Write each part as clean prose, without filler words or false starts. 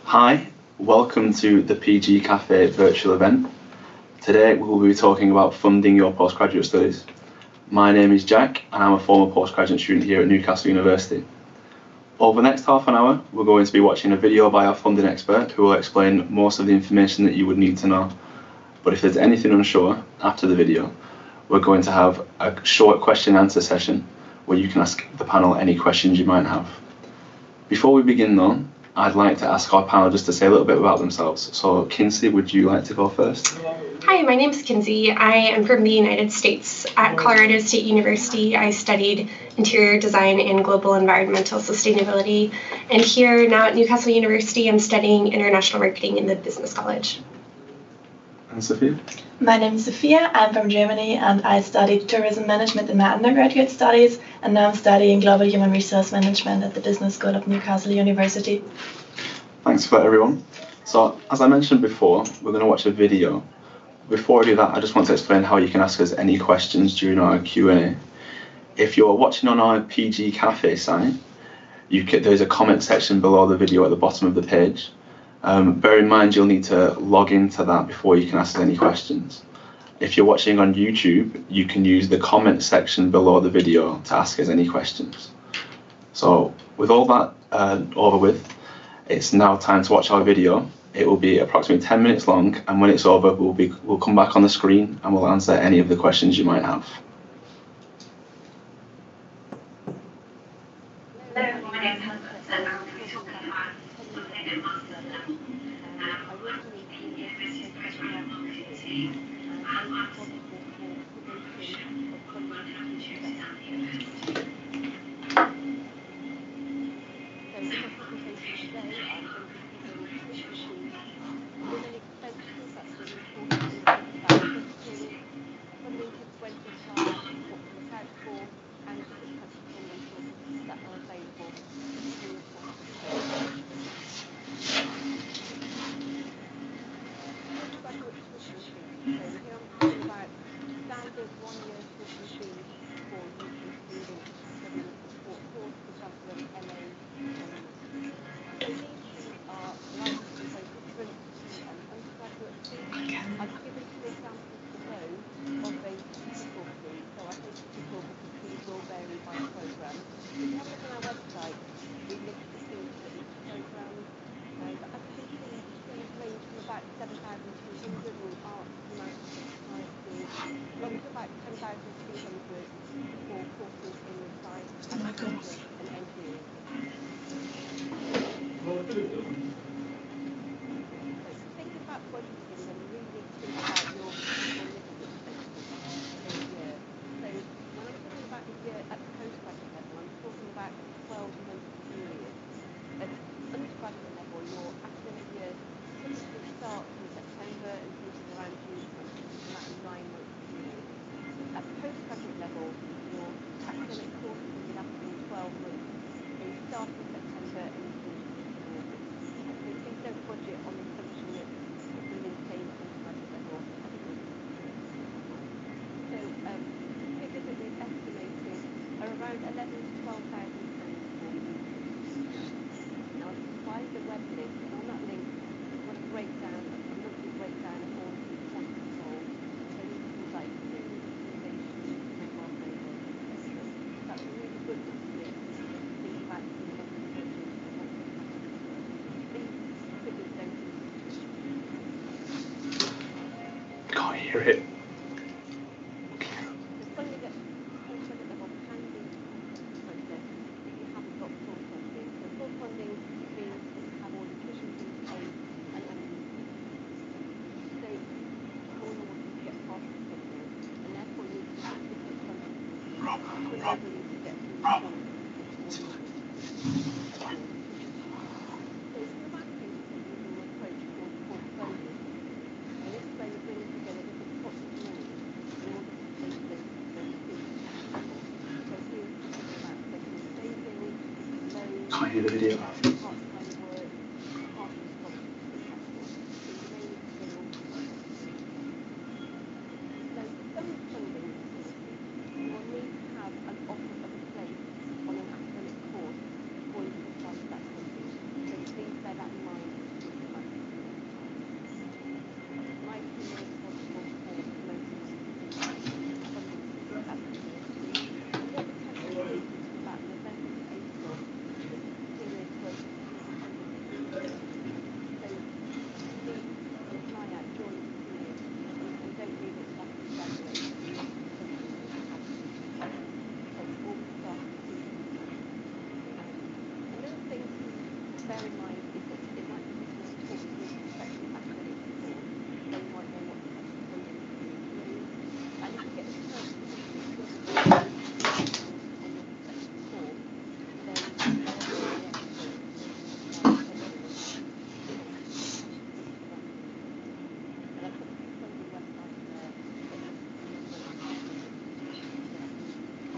Hi, welcome to the PG Cafe virtual event. Today we will be talking about funding your postgraduate studies. My name is Jack and I'm a former postgraduate student here at Newcastle University. Over the next half an hour, we're going to be watching a video by our funding expert who will explain most of the information that you would need to know. But if there's anything unsure after the video, we're going to have a short question and answer session where you can ask the panel any questions you might have. Before we begin though, I'd like to ask our panel just to say a little bit about themselves. So Kinsey, would you like to go first? Hi, my name is Kinsey. I am from the United States. At Colorado State University, I studied interior design and global environmental sustainability. And here now at Newcastle University, I'm studying international marketing in the business college. And Sophia? My name is Sophia. I'm from Germany and I studied tourism management in my undergraduate studies, and now I'm studying global human resource management at the Business School of Newcastle University. Thanks for that, everyone. So as I mentioned before, we're going to watch a video. Before I do that, I just want to explain how you can ask us any questions during our Q&A. If you're watching on our PG Cafe site, there's a comment section below the video at the bottom of the page. Bear in mind you'll need to log into that before you can ask us any questions. If you're watching on YouTube, you can use the comment section below the video to ask us any questions. So with all that over with, it's now time to watch our video. It will be approximately 10 minutes long, and when it's over, we'll come back on the screen and we'll answer any of the questions you might have. Hello, my name is Helen and I'm going to be talking about funding at master's level. I work in the University Postgraduate Marketing team. I'm responsible for promotion of funding opportunities at the university. So in my presentation today, I'm going to be covering tuition fees, living expenses, that's really important to think about budgeting, funding to went to apply, what to look out for, and different types of funding sources that are available in the postgraduate tuition fees. So here I'm talking about standard one-year tuition fees for UK students studying a support course, for example, an MA. So these fees are likely to be very different to an undergraduate fee. I've given two examples below of a typical fee, so I say typical because fees will vary by programme. If you have a look on our website, we list the fees for each programme. But as you can see, fees range from about 7,200 in arts, humanities, sciences, up to about 10,200 for courses in science, agriculture and engineering. Think about budgeting when you really need to think about your living expenses for a year. So when I'm talking about a year at the postgraduate level, I'm talking about a 12-month period. At undergraduate level, your academic year typically starts in September and finishes around June, so about a 9-month period. At the postgraduate level, your academic courses will be lasting 12 months. They start in September and finish in August. So please don't budget on the assumption that it will maintain at undergraduate level. So figures that we've estimated are around 11,000 to 12,000 pounds for you. Now I've provided a web link, and on that link we've got a breakdown, a monthly breakdown of all the fees involved. So things like food, accommodation, mobile phones, etc. That's a really good estimate to think about the monthly budget and what to have. These figures don't include. Can't hear it. The funding at postgraduate level can be a complex process if you haven't got full funding. So full funding means that you have all the tuition fees paid and everything. So all you want is to get past the funding, and therefore you need to have different funding sources to enable you to get through the course with all your admin. So from the back end, we're using an approach called portfolio funding. And this is where you're bringing together different pots of money in order to pay for those fees. So here we're talking about personal savings, loans, Can't hear the video. part-time work, partial scholarships, for example. So you may need to bring all these pots of money together. So for some funding sources, you will need to have an offer of a place on an academic course before you can apply for that funding. So please bear that in mind bear in mind is that it might be useful to talk through the respective academic support, so you might know what types of funding schemes you need. And if you get a chance to look at the government on your respective course, then they'll be the experts in working out whether or not you want to pursue that funding. And I put the funding website there that lists a number of funding schemes that you can use websites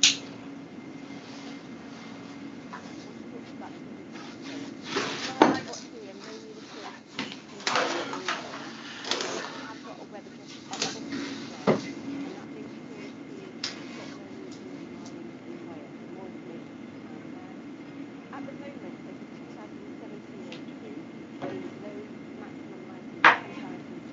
to I want to talk about the funding pathway. The slide you've got here mainly refers to the funding mechanism. I have got a web address at the bottom of the slide, and that links to all the schemes that you've got learning in online and higher, so more information can be found there. At the moment, there's a 2017 entry showing loan maximum amount is 10,280.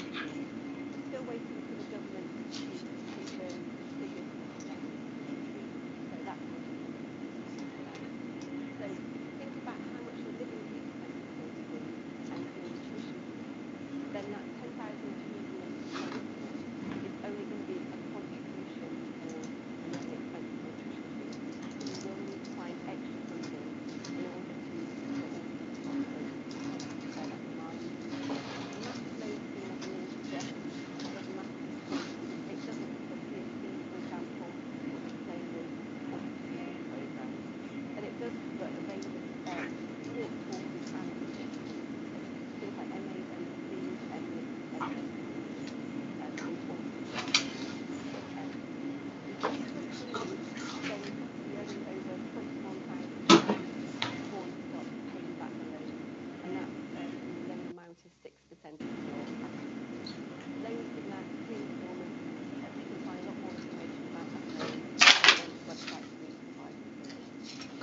We're still waiting for the government to confirm the figures for 2023, so that's what we're looking at. So if you think about how much your living expenses are going to be and your tuition fees, then that 10,280 is only going to be a contribution towards your living expenses and tuition fees. So you will need to find extra funding in order to cover all of these costs. So just bear that in mind. The massive loan scheme, as I mentioned, covers massive schemes. It doesn't cover PhD, for example, or diplomas or certificate programs. And it does cover a range of support courses and research schemes. So things like MAs, MScs, MLIs, MSCs, and all sorts of schemes. If you switch funding, then you have to be earning over £21,000 before you start paying back the loan, and that's when the loan amount is 6% of your assets. The loan is given out in 3 instalments. You can find a lot more information about that loan on the website that we provide for funding. So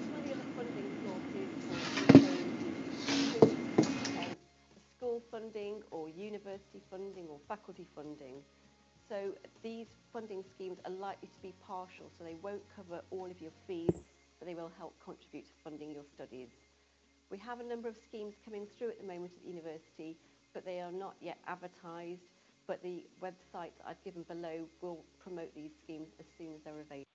some of the other funding sources for UK institutions include school funding or university funding or faculty funding. So these funding schemes are likely to be partial, so they won't cover all of your fees, but they will help contribute to funding your studies. We have a number of schemes coming through at the moment at the university, but they are not yet advertised, but the website I've given below will promote these schemes as soon as they're available.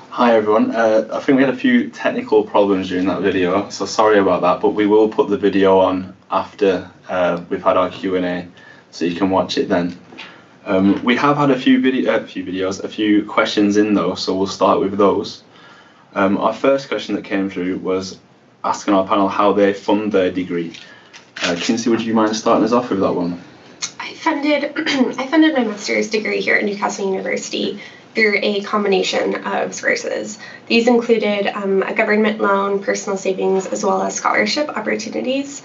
Hi everyone, I think we had a few technical problems during that video, so sorry about that, but we will put the video on after we've had our Q&A, so you can watch it then. We have had a few questions in though, so we'll start with those. Our first question that came through was asking our panel how they fund their degree. Kinsey, would you mind starting us off with that one? I funded my master's degree here at Newcastle University through a combination of sources. These included a government loan, personal savings, as well as scholarship opportunities.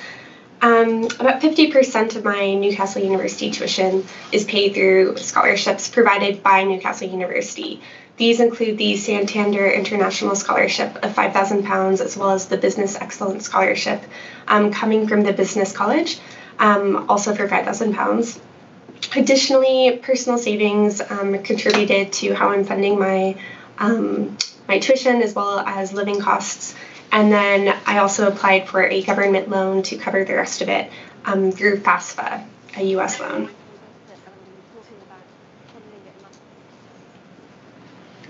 About 50% of my Newcastle University tuition is paid through scholarships provided by Newcastle University. These include the Santander International Scholarship of £5,000, as well as the Business Excellence Scholarship coming from the Business College, also for £5,000. Additionally, personal savings contributed to how I'm funding my tuition as well as living costs. And then I also applied for a government loan to cover the rest of it through FAFSA, a US loan.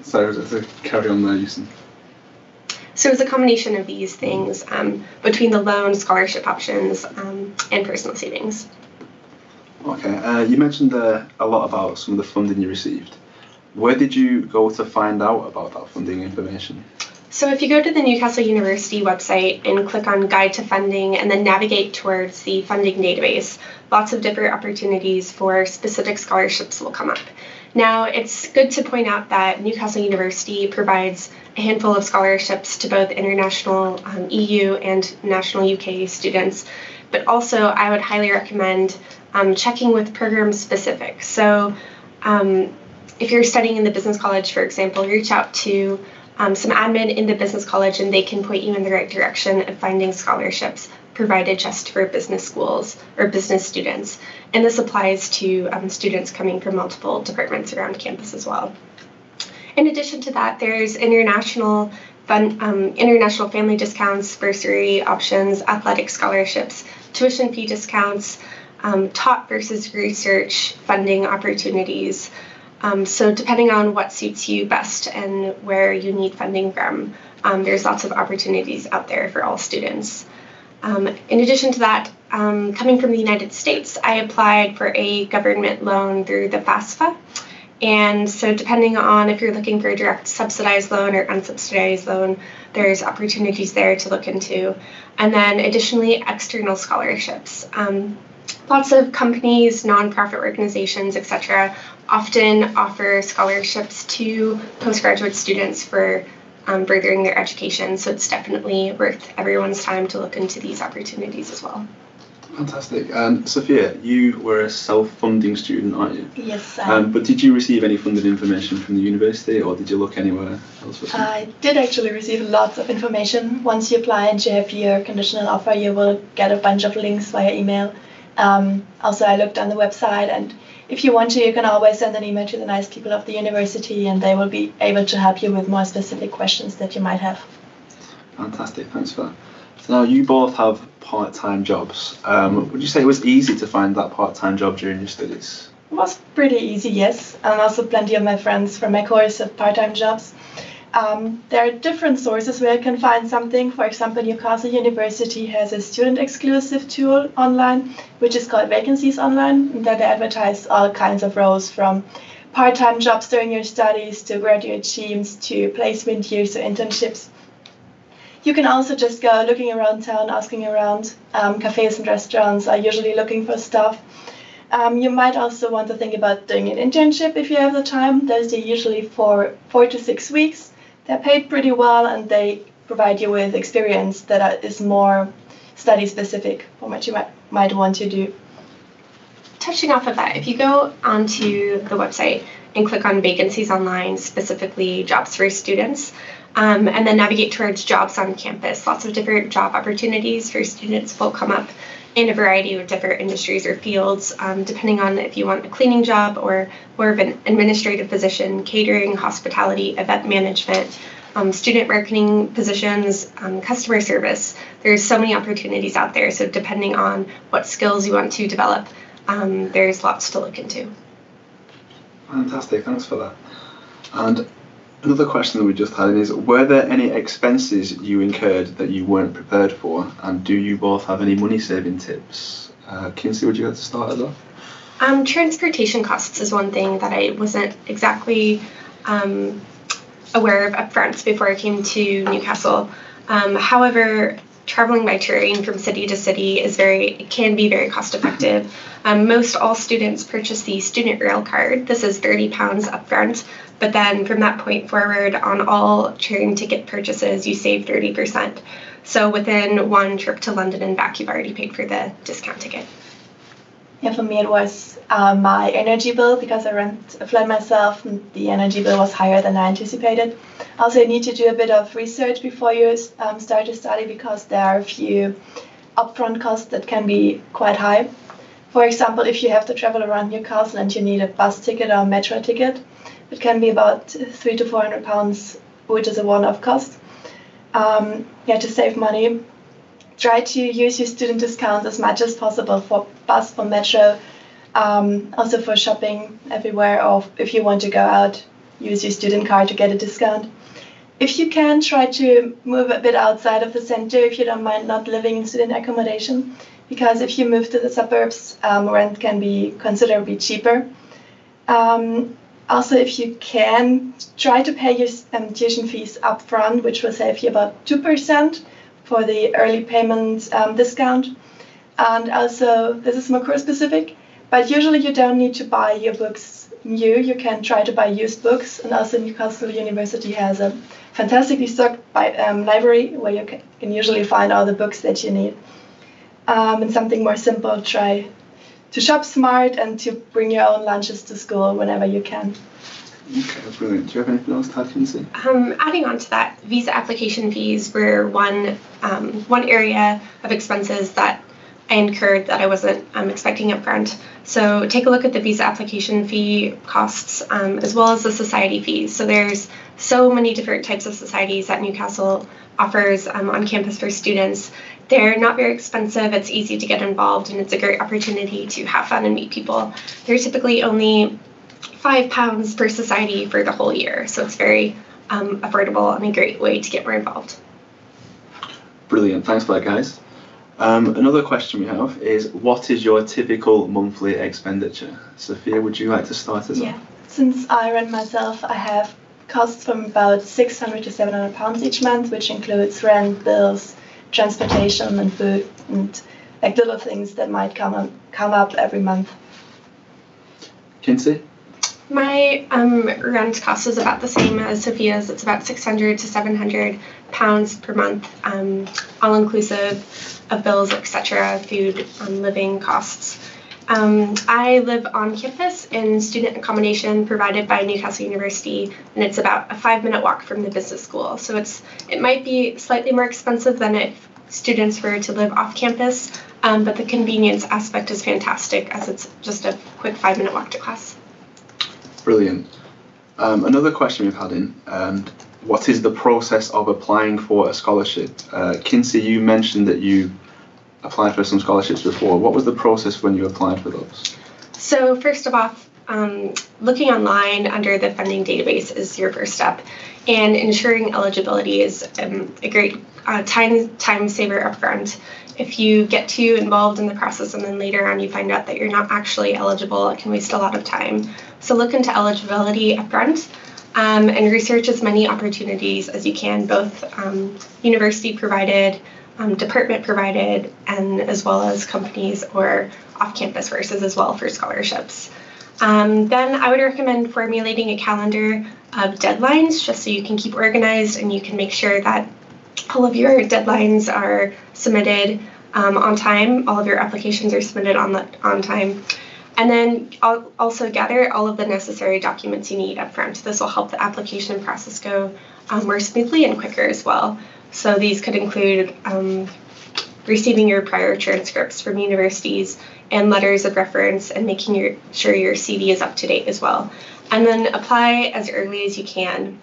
Sorry, to carry on there, Houston. So it was a combination of these things between the loan, scholarship options, and personal savings. Okay, you mentioned a lot about some of the funding you received. Where did you go to find out about that funding information? So if you go to the Newcastle University website and click on Guide to Funding and then navigate towards the funding database, lots of different opportunities for specific scholarships will come up. Now, it's good to point out that Newcastle University provides a handful of scholarships to both international EU and national UK students, but also I would highly recommend checking with program specific. So if you're studying in the business college, for example, reach out to some admin in the business college and they can point you in the right direction of finding scholarships provided just for business schools or business students. And this applies to students coming from multiple departments around campus as well. In addition to that, there's international family discounts, bursary options, athletic scholarships, tuition fee discounts, taught versus research funding opportunities. So depending on what suits you best and where you need funding from, there's lots of opportunities out there for all students. In addition to that, coming from the United States, I applied for a government loan through the FAFSA. And so depending on if you're looking for a direct subsidized loan or unsubsidized loan, there's opportunities there to look into. And then additionally, external scholarships. Lots of companies, nonprofit organizations, etc., often offer scholarships to postgraduate students for furthering their education. So it's definitely worth everyone's time to look into these opportunities as well. Fantastic. And Sophia, you were a self-funding student, aren't you? Yes, but did you receive any funding information from the university, or did you look anywhere else for something? I did actually receive lots of information. Once you apply and you have your conditional offer, you will get a bunch of links via email. Also, I looked on the website, and if you want to, you can always send an email to the nice people of the university, and they will be able to help you with more specific questions that you might have. Fantastic, thanks for that. So now you both have part-time jobs. Would you say it was easy to find that part-time job during your studies? It was pretty easy, yes. And also plenty of my friends from my course have part-time jobs. There are different sources where you can find something. For example, Newcastle University has a student-exclusive tool online, which is called Vacancies Online, and that they advertise all kinds of roles, from part-time jobs during your studies to graduate schemes to placement years or internships. You can also just go looking around town, asking around. Cafes and restaurants are usually looking for stuff. You might also want to think about doing an internship if you have the time. Those are usually for 4 to 6 weeks. They're paid pretty well, and they provide you with experience that is more study specific for what you might want to do. Touching off of that, if you go onto the website and click on Vacancies Online, specifically jobs for students, and then navigate towards jobs on campus, lots of different job opportunities for students will come up in a variety of different industries or fields, depending on if you want a cleaning job or more of an administrative position, catering, hospitality, event management, student marketing positions, customer service. There's so many opportunities out there. So depending on what skills you want to develop, there's lots to look into. Fantastic, thanks for that. And another question that we just had is, were there any expenses you incurred that you weren't prepared for, and do you both have any money saving tips? Kinsey, would you like to start as well? Transportation costs is one thing that I wasn't exactly aware of upfront before I came to Newcastle. However, traveling by train from city to city can be very cost effective. Most all students purchase the student rail card. This is £30 upfront, but then from that point forward, on all train ticket purchases, you save 30%. So within one trip to London and back, you've already paid for the discount ticket. Yeah, for me it was my energy bill, because I rent a flat myself, and the energy bill was higher than I anticipated. Also, you need to do a bit of research before you start to study, because there are a few upfront costs that can be quite high. For example, if you have to travel around Newcastle and you need a bus ticket or a metro ticket, it can be about £300 to £400, which is a one-off cost. To save money, try to use your student discounts as much as possible for bus, for metro, also for shopping everywhere, or if you want to go out, use your student card to get a discount. If you can, try to move a bit outside of the center if you don't mind not living in student accommodation, because if you move to the suburbs, rent can be considerably cheaper. Also, if you can, try to pay your tuition fees up front, which will save you about 2% for the early payment discount. And also, this is more course specific, but usually you don't need to buy your books new. You can try to buy used books. And also Newcastle University has a fantastically stocked library where you can usually find all the books that you need. And something more simple, try to shop smart and to bring your own lunches to school whenever you can. Okay, brilliant. Do you have anything else to add, Kinsey? Adding on to that, visa application fees were one area of expenses that I incurred that I wasn't expecting up front. So take a look at the visa application fee costs as well as the society fees. So there's so many different types of societies that Newcastle offers on campus for students. They're not very expensive, it's easy to get involved, and it's a great opportunity to have fun and meet people. They're typically only £5 per society for the whole year, so it's very affordable and a great way to get more involved. Brilliant, thanks for that, guys. Another question we have is, what is your typical monthly expenditure? Sophia, would you like to start us off? Since I rent myself, I have costs from about £600 to £700 each month, which includes rent, bills, transportation and food, and like little things that might come up every month. Kinsey? My rent cost is about the same as Sophia's. It's about £600 to £700 per month, all inclusive of bills, etc., food, living costs. I live on campus in student accommodation provided by Newcastle University, and it's about a 5-minute walk from the business school. So it might be slightly more expensive than if students were to live off campus, but the convenience aspect is fantastic as it's just a quick 5-minute walk to class. Brilliant. Another question we've had in, what is the process of applying for a scholarship? Kinsey, you mentioned that you applied for some scholarships before. What was the process when you applied for those? So first of all, looking online under the funding database is your first step, and ensuring eligibility is a great time saver upfront. If you get too involved in the process and then later on you find out that you're not actually eligible, it can waste a lot of time. So look into eligibility upfront and research as many opportunities as you can, both university provided, department provided, and as well as companies or off-campus courses as well for scholarships. Then I would recommend formulating a calendar of deadlines just so you can keep organized and you can make sure that all of your deadlines are submitted on time, all of your applications are submitted on time. And then also gather all of the necessary documents you need up front. This will help the application process go more smoothly and quicker as well. So these could include receiving your prior transcripts from universities and letters of reference and making sure your CV is up to date as well. And then apply as early as you can.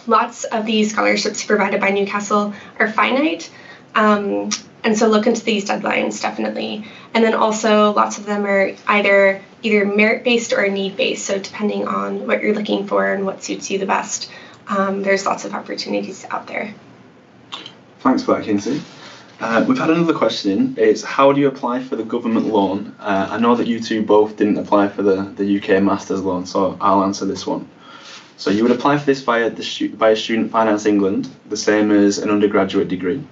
Lots of these scholarships provided by Newcastle are finite, and so look into these deadlines definitely. And then also lots of them are either merit-based or need-based, so depending on what you're looking for and what suits you the best, there's lots of opportunities out there. Thanks for that, Kinsey. We've had another question in. It's, how do you apply for the government loan? I know that you two both didn't apply for the UK Masters loan, so I'll answer this one. So you would apply for this via Student Finance England, the same as an undergraduate degree.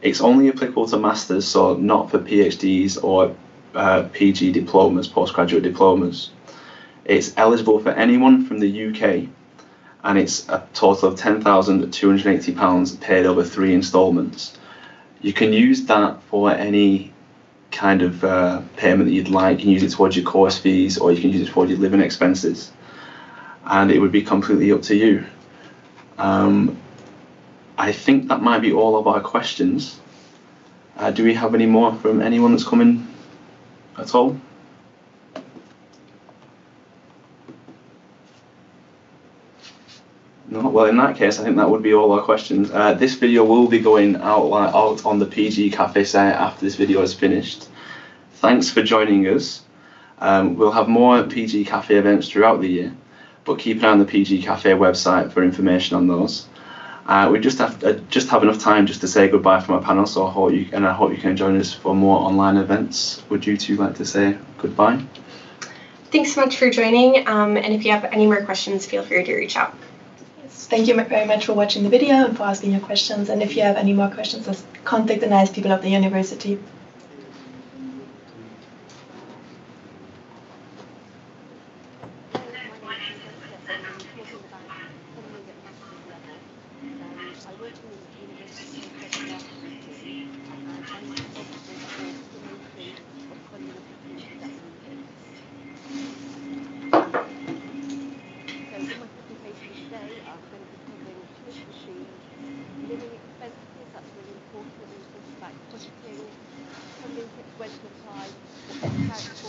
It's only applicable to Masters, so not for PhDs or PG diplomas, postgraduate diplomas. It's eligible for anyone from the UK, and it's a total of £10,280 paid over 3 instalments. You can use that for any kind of payment that you'd like. You can use it towards your course fees, or you can use it towards your living expenses, and it would be completely up to you. I think that might be all of our questions. Do we have any more from anyone that's coming at all? No? Well, in that case, I think that would be all our questions. This video will be going out on the PG Cafe site after this video is finished. Thanks for joining us. We'll have more PG Cafe events throughout the year, but keep an eye on the PG Cafe website for information on those. We just have enough time just to say goodbye from our panel, so I hope you can join us for more online events. Would you two like to say goodbye? Thanks so much for joining, and if you have any more questions, feel free to reach out. Thank you very much for watching the video and for asking your questions. And if you have any more questions, just contact the nice people of the university. Living expenses, that's really important when we talk about budgeting, funding for had